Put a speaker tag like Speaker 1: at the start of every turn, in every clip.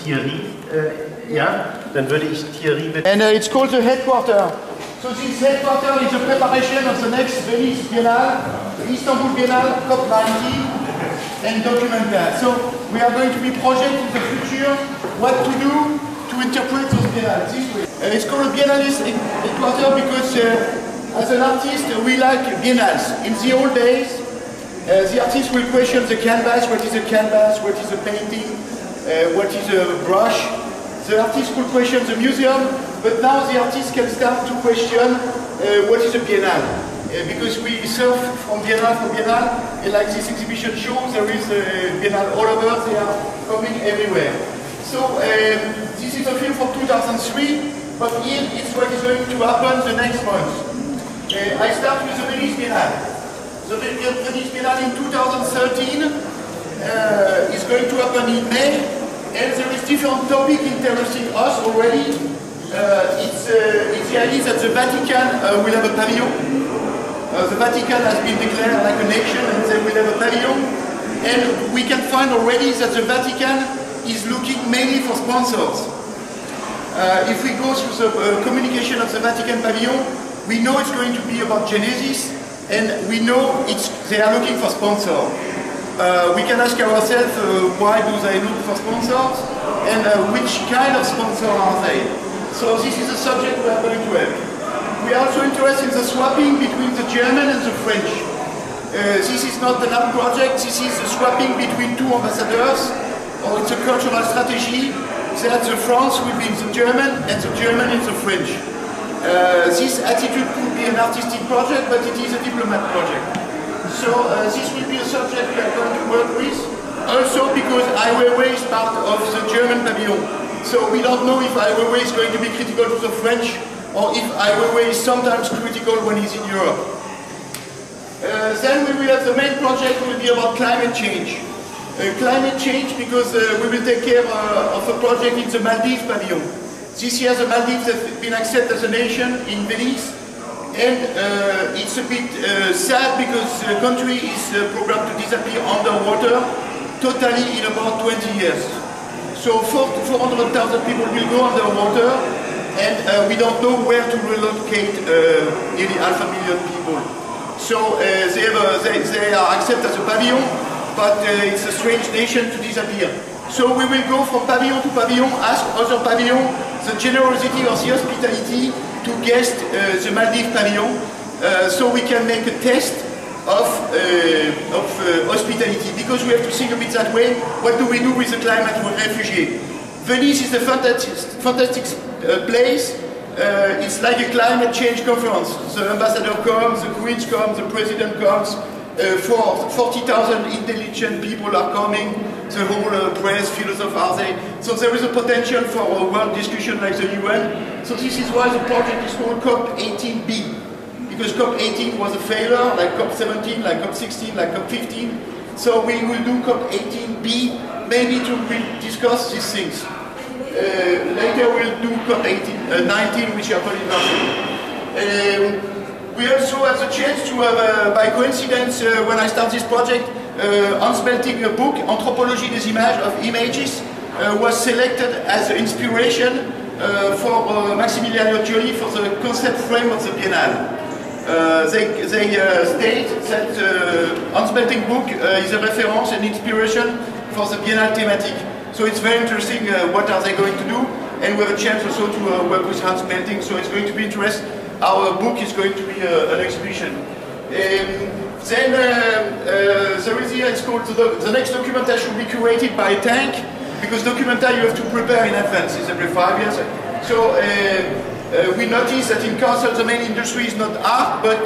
Speaker 1: Thierry, ja, dann würde ich Thierry bitten.
Speaker 2: And it's called the headquarter. So this headquarter is the preparation of the next Venice Biennale, Istanbul Biennale, COP19, and Documenta. So we are going to be projecting in the future what to do to interpret those biennales this way. It's called a biennalist headquarter because as an artist we like biennales. In the old days, the artist will question the canvas, what is a canvas, what is a painting, what is a brush. The artist will question the museum, but now the artist can start to question what is a biennale. Because we surf from biennale for biennale, and like this exhibition shows, there is a biennale all over, they are coming everywhere. So this is a film from 2003, but here it's what is going to happen the next month. I start with the Venice Biennale. The Venice Biennale in 2013 is going to happen in May, and there is different topic interesting us already. It's the idea that the Vatican will have a pavilion. The Vatican has been declared like a nation, and they will have a pavilion. And we can find already that the Vatican is looking mainly for sponsors. If we go through the communication of the Vatican pavilion, we know it's going to be about Genesis, and we know they are looking for sponsors. We can ask ourselves why do they look for sponsors, and which kind of sponsor are they? So this is a subject we are going to have. We are also interested in the swapping between the German and the French. This is not an art project, this is a swapping between two ambassadors, or it's a cultural strategy that the France will be in the German and the German in the French. This attitude could be an artistic project, but it is a diplomat project. So this will be a subject we are going to work with, also because Ai Weiwei is part of the German pavilion. So we don't know if Ai Weiwei is going to be critical to the French, or if Ai Weiwei is sometimes critical when he's in Europe. Then we will have the main project will be about climate change. Climate change because we will take care of a project in the Maldives pavilion. This year the Maldives have been accepted as a nation in Venice, and it's a bit sad because the country is programmed to disappear underwater totally in about 20 years. So 400,000 people will go underwater, and we don't know where to relocate nearly 500,000 people. So they are accepted as a pavilion, but it's a strange nation to disappear. So we will go from pavilion to pavilion, ask other pavilion the generosity or the hospitality to guest the Maldives pavilion, so we can make a test of hospitality, because we have to think a bit that way. What do we do with the climate refugee? Venice is a fantastic place. It's like a climate change conference. The ambassador comes, the queen comes, the president comes, 40,000 intelligent people are coming, the whole press, philosophers are there. So there is a potential for a world discussion like the UN. So this is why the project is called COP18B, because COP18 was a failure, like COP17, like COP16, like COP15. So we will do COP18B, maybe to discuss these things. Later we'll do COP19, which happened in Marseille. We also have the chance to have, by coincidence, when I start this project, Hans Belting book, Anthropologie des images, of images, was selected as an inspiration for Maximiliano Gioli for the concept frame of the Biennale. They state that Hans Belting book is a reference and inspiration for the Biennale thematic. So it's very interesting what are they going to do, and we have a chance also to work with Hans Belting, so it's going to be interesting. Our book is going to be an exhibition. Then there is here, it's called the next Documenta should be curated by a tank, because Documenta you have to prepare in advance, it's every 5 years. So we noticed that in Kassel the main industry is not art, but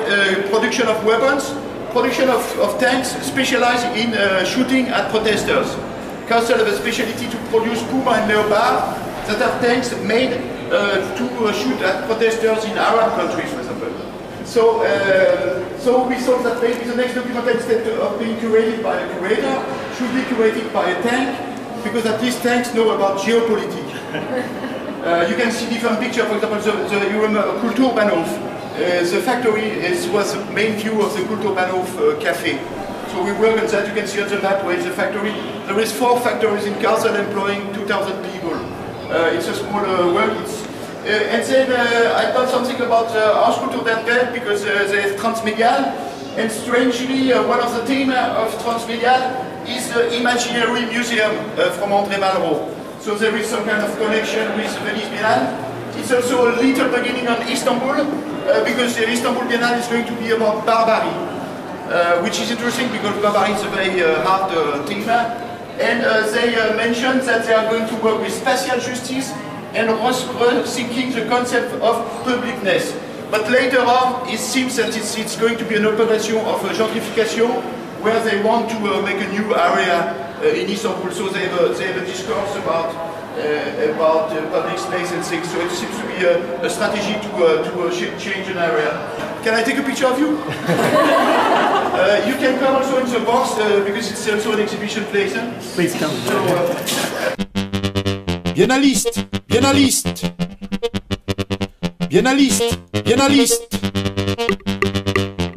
Speaker 2: production of weapons, production of tanks specialized in shooting at protesters. Kassel have a specialty to produce Puma and Leopard, that are tanks made to shoot at protesters in Arab countries, for example. So, so we thought that maybe the next Documenta, instead of being curated by a curator, should be curated by a tank, because at least tanks know about geopolitics. You can see different pictures, for example, you remember Kulturbahnhof. The factory was the main view of the Kulturbahnhof cafe. So we work on that. You can see on the map where is the factory. There is 4 factories in Kassel employing 2,000 people. It's a small work. And then I thought something about Auskultur der Welt because there's Transmedial. And strangely, one of the themes of Transmedial is the Imaginary Museum from André Malraux. So there is some kind of connection with Venice Biennale. It's also a little beginning on Istanbul, because the Istanbul Biennale is going to be about barbary, which is interesting because barbary is a very hard theme. And they mentioned that they are going to work with spatial justice and rethinking the concept of publicness. But later on, it seems that it's going to be an operation of gentrification, where they want to make a new area in Istanbul. So they have a discourse about public space and things. So it seems to be a strategy to change an area. Can I take a picture of you? You can come also in the box because it's also an exhibition place.
Speaker 1: Please come.
Speaker 2: So,
Speaker 3: Biennaliste, biennaliste, biennaliste, biennaliste,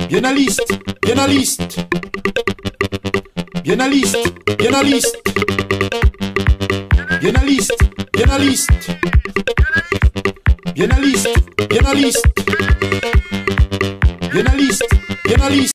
Speaker 3: biennaliste, biennaliste, biennaliste, biennaliste, biennaliste, biennaliste, biennaliste, biennaliste, biennaliste, biennaliste.